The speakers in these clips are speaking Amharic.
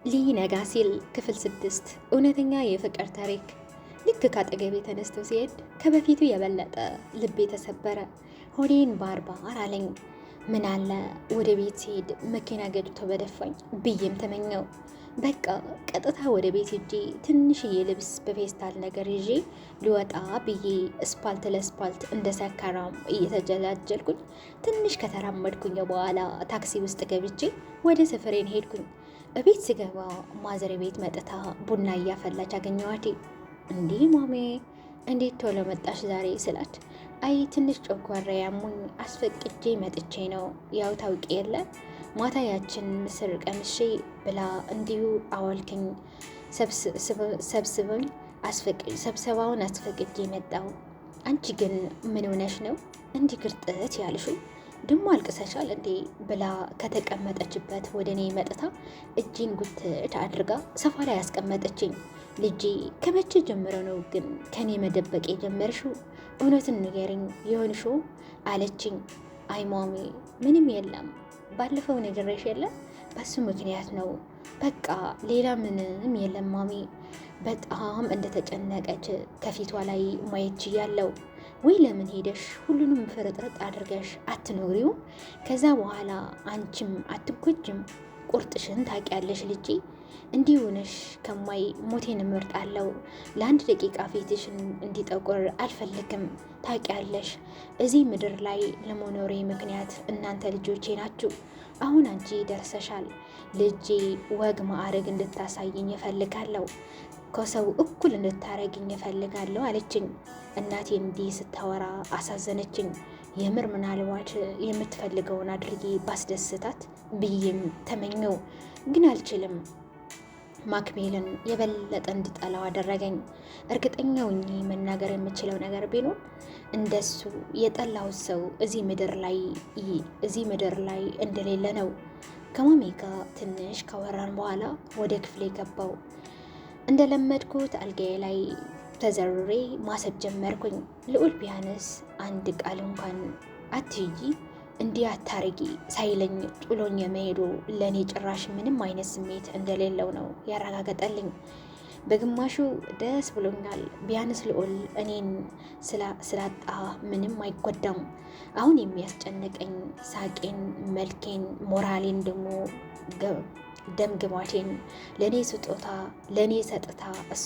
ሊነጋ ሲል ክፍል 6 እውነተኛ የፍቅር ታሪክ። ልክ ካጠገቤ ተነስቶ ሲሄድ ከበፊቱ የበለጠ ልቤ ተሰበረ። ሆዴን ባርባር አለኝ። ምን አለ ወደ ቤት ሲሄድ መኪና ገጭቶ በደፋኝ ብዬም ተመኘው። በቃ ቀጥታ ወደ ቤት ሄጄ ትንሽዬ ልብስ በፌስታል ነገር ይዤ ሊወጣ ብዬ ስፓልት ለስፓልት እንደ ሰካራም እየተጀላጀልኩኝ ትንሽ ከተራመድኩኝ በኋላ ታክሲ ውስጥ ገብቼ ወደ ሰፈሬን ሄድኩኝ። እቤት ስገባ ማዘር ቤት መጥታ ቡና እያፈላች አገኘዋቴ። እንዲህ ማሜ እንዴት ቶሎ መጣሽ ዛሬ ስላት፣ አይ ትንሽ ጨጓራ ያሙኝ አስፈቅጄ መጥቼ ነው። ያው ታውቂ የለ ማታ ያችን ምስር ቀምሼ ብላ እንዲሁ አዋልክኝ። ስብሰባውን አስፈቅጄ መጣው። አንቺ ግን ምን ሆነሽ ነው እንዲህ ግርጥት ያልሽው? ደሞ አልቅሰሻል እንዴ ብላ ከተቀመጠችበት ወደ እኔ መጥታ እጅን ጉትት አድርጋ ሰፋ ላይ ያስቀመጠችኝ። ልጄ ከመቼ ጀምሮ ነው ግን ከኔ መደበቅ የጀመርሽው? እውነትን ንገሪኝ የሆንሽው አለችኝ። አይ ማሚ ምንም የለም፣ ባለፈው ነግሬሽ የለም በሱ ምክንያት ነው። በቃ ሌላ ምንም የለም ማሚ። በጣም እንደተጨነቀች ከፊቷ ላይ ማየት ችያለሁ። ወይ ለምን ሄደሽ ሁሉንም ፍርጥርጥ አድርገሽ አትኖሪው? ከዛ በኋላ አንቺም አትጎጅም። ቁርጥሽን ታውቂያለሽ ልጄ። እንዲህ ሆነሽ ከማይ ሞቴን እመርጣለሁ። ለአንድ ደቂቃ ፊትሽን እንዲጠቁር አልፈልግም። ታውቂያለሽ እዚህ ምድር ላይ ለመኖሬ ምክንያት እናንተ ልጆቼ ናችሁ። አሁን አንቺ ደርሰሻል ልጄ። ወግ ማዕረግ እንድታሳይኝ እፈልጋለሁ። ከሰው እኩል እንድታረግኝ እፈልጋለሁ አለችኝ። እናቴ እንዲህ ስታወራ አሳዘነችኝ። የምር ምናልባት የምትፈልገውን አድርጌ ባስደስታት ብዬም ተመኘው፣ ግን አልችልም። ማክቤልን የበለጠ እንድጠላው አደረገኝ። እርግጠኛው መናገር የምችለው ነገር ቢኖር እንደሱ የጠላሁት ሰው እዚህ ምድር ላይ እንደሌለ ነው። ከማሜ ጋር ትንሽ ካወራን በኋላ ወደ ክፍሌ ገባው። እንደለመድኩት አልጋዬ ላይ ተዘርሬ ማሰብ ጀመርኩኝ። ልዑል ቢያንስ አንድ ቃል እንኳን አትይጂ እንዲህ አታርጊ ሳይለኝ ጥሎኝ የመሄዱ ለእኔ ጭራሽ ምንም አይነት ስሜት እንደሌለው ነው ያረጋገጠልኝ። በግማሹ ደስ ብሎኛል። ቢያንስ ልዑል እኔን ስላጣ ምንም አይጎዳም። አሁን የሚያስጨንቀኝ ሳቄን፣ መልኬን፣ ሞራሌን ደግሞ ደም ግባቴን ለእኔ ስጦታ ለእኔ ሰጥታ እሷ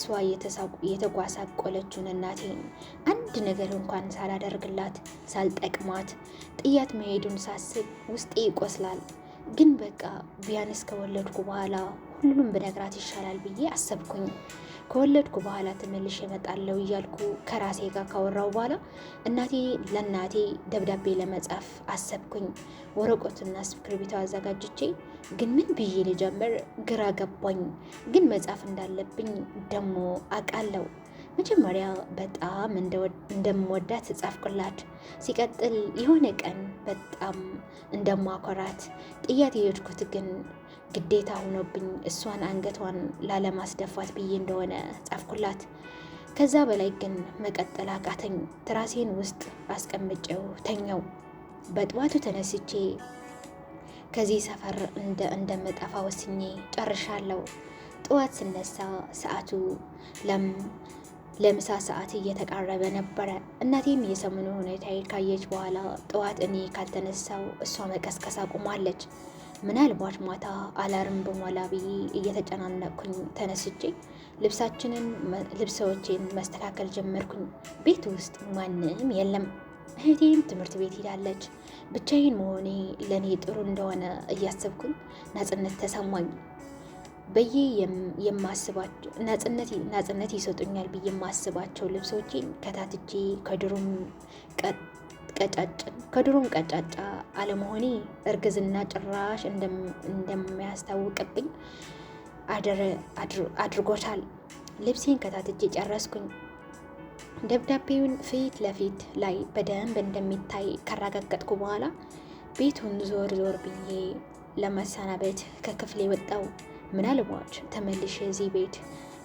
የተጓሳቆለችውን እናቴን አንድ ነገር እንኳን ሳላደርግላት ሳልጠቅማት ጥያት መሄዱን ሳስብ ውስጤ ይቆስላል። ግን በቃ ቢያንስ ከወለድኩ በኋላ ሁሉንም ብነግራት ይሻላል ብዬ አሰብኩኝ። ከወለድኩ በኋላ ተመልሼ እመጣለሁ እያልኩ ከራሴ ጋር ካወራው በኋላ ለእናቴ ደብዳቤ ለመጻፍ አሰብኩኝ። ወረቀቱና እስክሪብቶ አዘጋጅቼ ግን ምን ብዬ ልጀምር ግራ ገባኝ። ግን መጻፍ እንዳለብኝ ደሞ አውቃለሁ። መጀመሪያ በጣም እንደምወዳት ጻፍኩላት። ሲቀጥል የሆነ ቀን በጣም እንደማኮራት ጥያት የሄድኩት ግን ግዴታ ሆኖብኝ እሷን አንገቷን ላለማስደፋት ብዬ እንደሆነ ጻፍኩላት። ከዛ በላይ ግን መቀጠል አቃተኝ። ትራሴን ውስጥ አስቀምጬው ተኛው። በጠዋቱ ተነስቼ ከዚህ ሰፈር እንደምጠፋ ወስኜ ጨርሻለሁ። ጠዋት ስነሳ ሰዓቱ ለምሳ ሰዓት እየተቃረበ ነበረ። እናቴም የሰሙኑ ሁኔታ ካየች በኋላ ጠዋት እኔ ካልተነሳው እሷ መቀስቀስ አቁማለች። ምናልባት ማታ አላርም በሞላ ብዬ እየተጨናነቅኩኝ ተነስቼ ልብሶቼን መስተካከል ጀመርኩኝ። ቤት ውስጥ ማንም የለም። እህቴም ትምህርት ቤት ሄዳለች። ብቻዬን መሆኔ ለእኔ ጥሩ እንደሆነ እያሰብኩኝ ናጽነት ተሰማኝ። በዬ የማስባቸው ናጽነት ይሰጡኛል ብዬ የማስባቸው ልብሶቼን ከታትቼ ከድሮም ቀጫጫ አለመሆኔ እርግዝና ጭራሽ እንደሚያስታውቅብኝ አድርጎታል። ልብሴን ከታትቼ ጨረስኩኝ። ደብዳቤውን ፊት ለፊት ላይ በደንብ እንደሚታይ ካረጋገጥኩ በኋላ ቤቱን ዞር ብዬ ለመሰናበት ከክፍሌ ወጣው። ምናልባት ተመልሼ እዚህ ቤት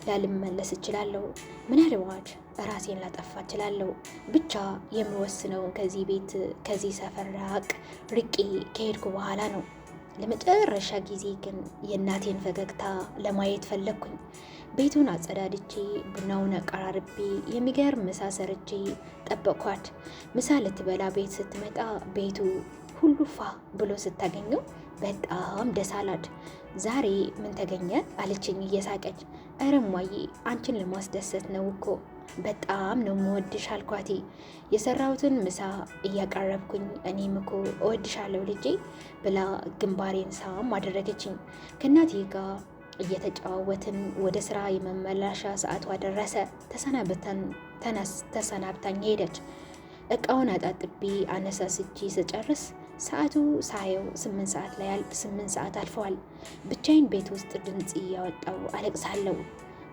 ላልመለስ እችላለሁ። ምናልባት ራሴን ላጠፋ እችላለሁ። ብቻ የምወስነው ከዚህ ሰፈር ርቄ ከሄድኩ በኋላ ነው። ለመጨረሻ ጊዜ ግን የእናቴን ፈገግታ ለማየት ፈለግኩኝ። ቤቱን አጸዳድቼ ቡናውን አቀራርቤ የሚገርም ምሳ ሰርቼ ጠበቅኳት። ምሳ ልትበላ ቤት ስትመጣ ቤቱ ሁሉ ፋ ብሎ ስታገኘው በጣም ደስ አላት። ዛሬ ምን ተገኘ አለችኝ እየሳቀች። እረ እማዬ አንቺን ለማስደሰት ነው እኮ በጣም ነው የምወድሽ አልኳቴ። የሰራሁትን ምሳ እያቀረብኩኝ እኔም እኮ እወድሻለሁ ልጄ ብላ ግንባሬን ሳም አደረገችኝ። ከእናቴ ጋር እየተጨዋወትን ወደ ስራ የመመላሻ ሰዓቷ ደረሰ። ተሰናብታኝ ሄደች። እቃውን አጣጥቤ አነሳስቼ ስጨርስ ሰዓቱ ሳየው 8 ሰዓት ላይ 8 ሰዓት አልፈዋል። ብቻዬን ቤት ውስጥ ድምፅ እያወጣው አለቅሳለሁ።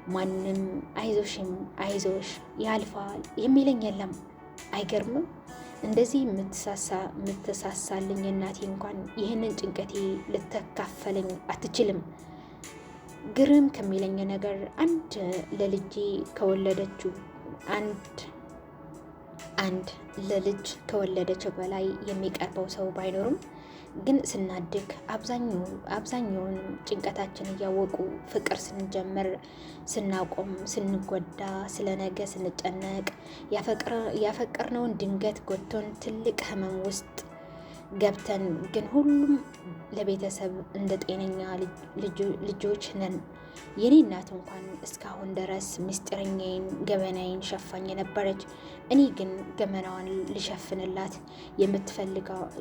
ማንም አይዞሽም አይዞሽ ያልፋል የሚለኝ የለም። አይገርምም? እንደዚህ የምትሳሳልኝ እናቴ እንኳን ይህንን ጭንቀቴ ልትካፈለኝ አትችልም። ግርም ከሚለኝ ነገር አንድ ለልጄ ከወለደችው አንድ ለልጅ ከወለደችው በላይ የሚቀርበው ሰው ባይኖርም ግን ስናድግ አብዛኛውን ጭንቀታችን እያወቁ ፍቅር ስንጀምር፣ ስናቆም፣ ስንጎዳ፣ ስለ ነገ ስንጨነቅ ያፈቀርነውን ድንገት ጎቶን ትልቅ ህመም ውስጥ ገብተን ግን ሁሉም ለቤተሰብ እንደ ጤነኛ ልጆች ነን። የኔ እናት እንኳን እስካሁን ድረስ ምስጢረኛዬን ገበናዬን ሸፋኝ ነበረች። እኔ ግን ገመናዋን ልሸፍንላት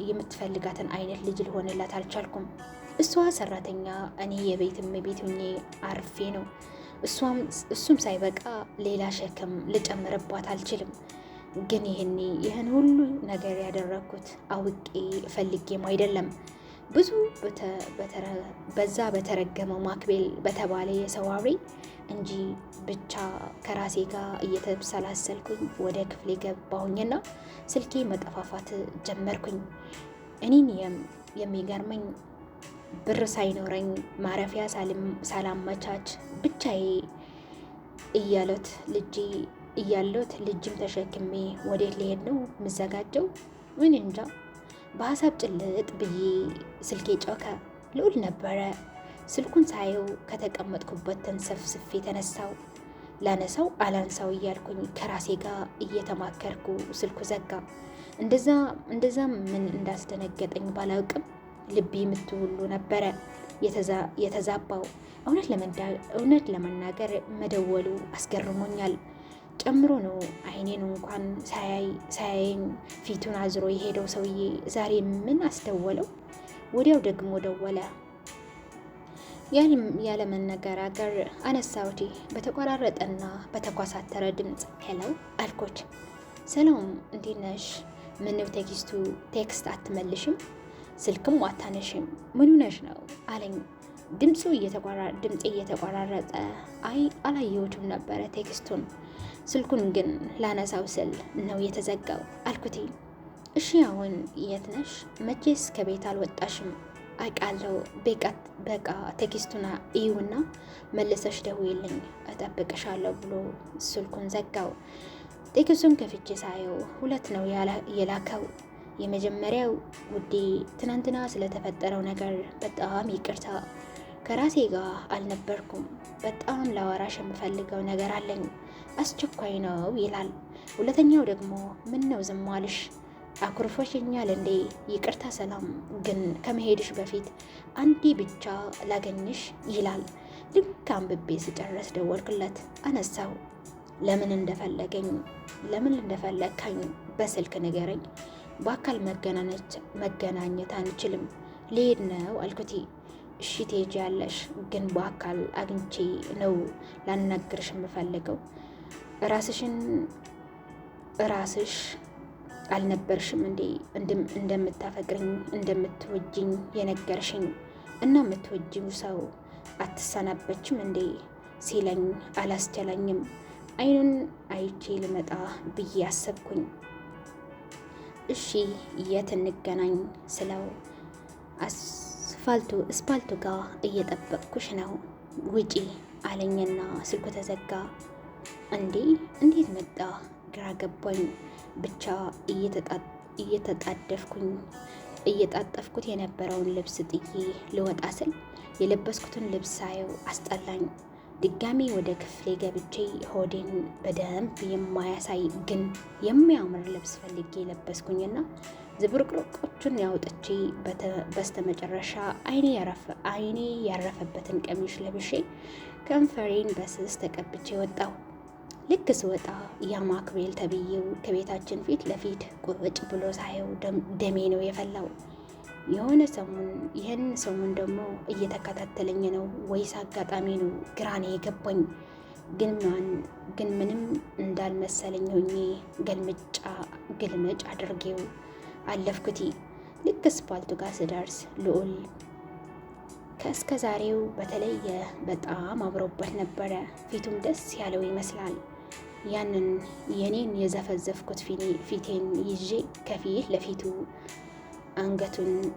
የምትፈልጋትን አይነት ልጅ ልሆንላት አልቻልኩም። እሷ ሰራተኛ፣ እኔ የቤትም ቤት ሆኜ አርፌ ነው። እሱም ሳይበቃ ሌላ ሸክም ልጨምርባት አልችልም። ግን ይህን ሁሉ ነገር ያደረግኩት አውቄ ፈልጌም አይደለም። ብዙ በዛ በተረገመው ማክቤል በተባለ የሰው አውሬ እንጂ ብቻ ከራሴ ጋር እየተብሰላሰልኩኝ ወደ ክፍሌ ገባሁኝና ስልኬ መጠፋፋት ጀመርኩኝ። እኔን የሚገርመኝ ብር ሳይኖረኝ ማረፊያ ሳላመቻች ብቻዬ እያሉት ልጅም ተሸክሜ ወዴት ሊሄድ ነው የምዘጋጀው? ምን እንጃ። በሀሳብ ጭልጥ ብዬ ስልኬ ጮኸ። ልዑል ነበረ። ስልኩን ሳየው ከተቀመጥኩበት ተንሰፍስፌ ተነሳው። ላነሳው አላንሳው እያልኩኝ ከራሴ ጋር እየተማከርኩ ስልኩ ዘጋ። እንደዛ ምን እንዳስደነገጠኝ ባላውቅም ልቤ ምት ሁሉ ነበረ የተዛባው። እውነት ለመናገር መደወሉ አስገርሞኛል። ጨምሮ ነው አይኔን እንኳን ሳያየኝ ፊቱን አዝሮ የሄደው ሰውዬ ዛሬ ምን አስደወለው? ወዲያው ደግሞ ደወለ። ያለ መነጋገር አነሳሁት። በተቆራረጠና በተኳሳተረ ድምፅ ሄሎ አልኮች። ሰላም እንዴት ነሽ? ምነው ቴክስት አትመልሽም? ስልክም አታነሽም? ምን ሆነሽ ነው አለኝ። ድምፄ እየተቆራረጠ አይ አላየሁትም ነበረ ቴክስቱን፣ ስልኩን ግን ላነሳው ስል ነው የተዘጋው አልኩት። እሺ አሁን የት ነሽ? መቼስ ከቤት አልወጣሽም አውቃለሁ። በቃ ቴክስቱን እዩና መልሰሽ ደውይልኝ እጠብቅሻለሁ ብሎ ስልኩን ዘጋው። ቴክስቱን ከፍቼ ሳየው 2 ነው የላከው። የመጀመሪያው ውዴ፣ ትናንትና ስለተፈጠረው ነገር በጣም ይቅርታ፣ ከራሴ ጋር አልነበርኩም። በጣም ላወራሽ የምፈልገው ነገር አለኝ፣ አስቸኳይ ነው ይላል። ሁለተኛው ደግሞ ምን ነው ዝም አልሽ? አኩርፎሽኛል እንዴ? ይቅርታ ሰላም፣ ግን ከመሄድሽ በፊት አንዴ ብቻ ላገኝሽ ይላል። ልክ አንብቤ ስጨረስ ደወልኩለት፣ አነሳው። ለምን እንደፈለግከኝ በስልክ ንገረኝ። በአካል መገናኘት አንችልም፣ ልሄድ ነው አልኩት። እሺ ትሄጃለሽ፣ ግን በአካል አግኝቼ ነው ላናግርሽ የምፈልገው። ራስሽ አልነበርሽም እንዴ እንደምታፈቅርኝ እንደምትወጅኝ የነገርሽኝ? እና የምትወጂው ሰው አትሰናበችም እንዴ ሲለኝ አላስቻለኝም። አይኑን አይቼ ልመጣ ብዬ አሰብኩኝ። እሺ የት እንገናኝ ስለው እስፓልቱ ጋር እየጠበቅኩሽ ነው ውጪ አለኝና ስልኩ ተዘጋ። እንዴት መጣ ግራ ገባኝ። ብቻ እየተጣደፍኩኝ እየጣጠፍኩት የነበረውን ልብስ ጥዬ ልወጣ ስል የለበስኩትን ልብስ ሳየው አስጠላኝ። ድጋሚ ወደ ክፍሌ ገብቼ ሆዴን በደንብ የማያሳይ ግን የሚያምር ልብስ ፈልጌ ለበስኩኝና ዝብርቅርቆቹን ያውጥቼ በስተመጨረሻ አይኔ ያረፈበትን ቀሚስ ለብሼ ከንፈሬን በስስ ተቀብቼ ወጣሁ። ልክ ስወጣ የማክቤል ተብዬው ከቤታችን ፊት ለፊት ቁጭ ብሎ ሳየው ደሜ ነው የፈላው። ይህን ሰሞን ደግሞ እየተከታተለኝ ነው ወይስ አጋጣሚ ነው ግራኔ የገባኝ። ግን ምንም እንዳልመሰለኝ ሆኜ ግልምጫ አድርጌው አለፍኩት። ልክ አስፓልቱ ጋር ስደርስ ልዑል ከእስከ ዛሬው በተለየ በጣም አምሮበት ነበረ። ፊቱም ደስ ያለው ይመስላል። ያንን የኔን የዘፈዘፍኩት ፊቴን ይዤ ከፊት ለፊቱ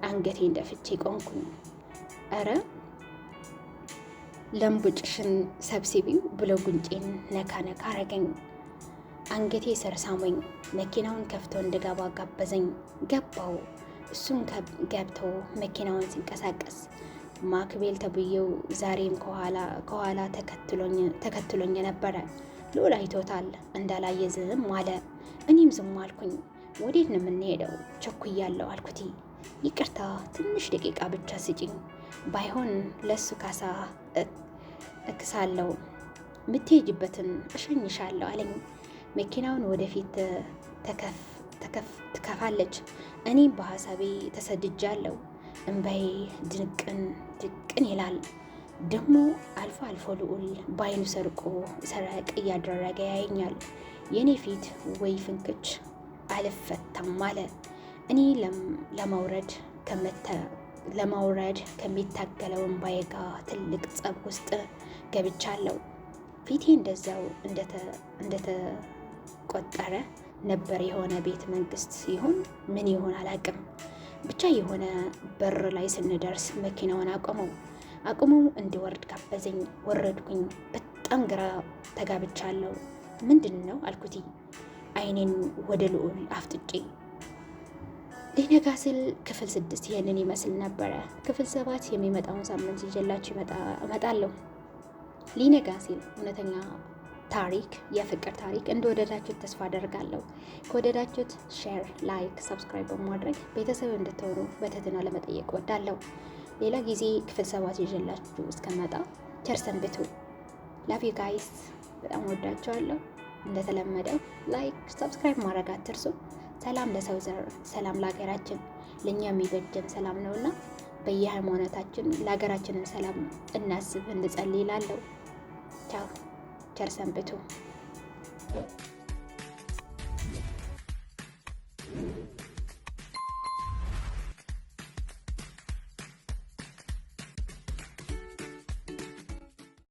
አንገቴን ደፍቼ ቆንኩኝ። እረ ለምቡጭሽን ሰብስቢው ብሎ ጉንጬን ነካ ነካ አረገኝ። አንገቴ ስር ሳሞኝ። መኪናውን ከፍቶ እንድገባ ጋበዘኝ። ገባው። እሱም ገብቶ መኪናውን ሲንቀሳቀስ ማክቤል ተብዬው ዛሬም ከኋላ ተከትሎኝ ነበረ። ልዑል አይቶታል። እንዳላየ ዝም አለ። እኔም ዝም አልኩኝ። ወዴት ነው የምንሄደው? ቸኩያለሁ አልኩት። ይቅርታ ትንሽ ደቂቃ ብቻ ስጪኝ፣ ባይሆን ለሱ ካሳ እክሳለሁ፣ የምትሄጅበትን እሸኝሻለሁ አለኝ። መኪናውን ወደፊት ትከፋለች። እኔም በሀሳቤ ተሰድጃለሁ። እንባዬ ድቅን ይላል። ደግሞ አልፎ አልፎ ልዑል በአይኑ ሰረቅ እያደረገ ያየኛል። የኔ ፊት ወይ ፍንክች አልፈታም አለ። እኔ ለማውረድ ከሚታገለው እንባዬ ጋር ትልቅ ጸብ ውስጥ ገብቻለሁ። ፊቴ እንደዛው እንደተቆጠረ ነበር። የሆነ ቤተ መንግስት ይሁን ምን ይሁን አላውቅም። ብቻ የሆነ በር ላይ ስንደርስ መኪናውን አቁሞ እንዲወርድ ጋበዘኝ። ወረድኩኝ። በጣም ግራ ተጋብቻለሁ። ምንድን ነው አልኩት፣ አይኔን ወደ ልዑል አፍጥጬ። ሊነጋ ስል ክፍል 6 ይህንን ይመስል ነበረ። ክፍል 7 የሚመጣውን ሳምንት ይዤላችሁ እመጣለሁ። ሊነጋ ሲል እውነተኛ ታሪክ፣ የፍቅር ታሪክ እንደወደዳችሁት ተስፋ አደርጋለሁ። ከወደዳችሁት ሼር፣ ላይክ፣ ሰብስክራይብ በማድረግ ቤተሰብ እንድትሆኑ በትህትና ለመጠየቅ ወዳለሁ። ሌላ ጊዜ ክፍል 7 ይዤላችሁ እስከመጣ ቸር ሰንብቱ። ላቭ ዩ ጋይስ። በጣም ወዳችኋለሁ። እንደተለመደው ላይክ፣ ሰብስክራይብ ማድረግ አትርሱ። ሰላም ለሰው ዘር፣ ሰላም ለሀገራችን። ለእኛ የሚበጀን ሰላም ነውና በየሃይማኖታችን ለሀገራችንን ሰላም እናስብ፣ እንጸልይ እላለሁ። ቻው፣ ቸር ሰንብቱ።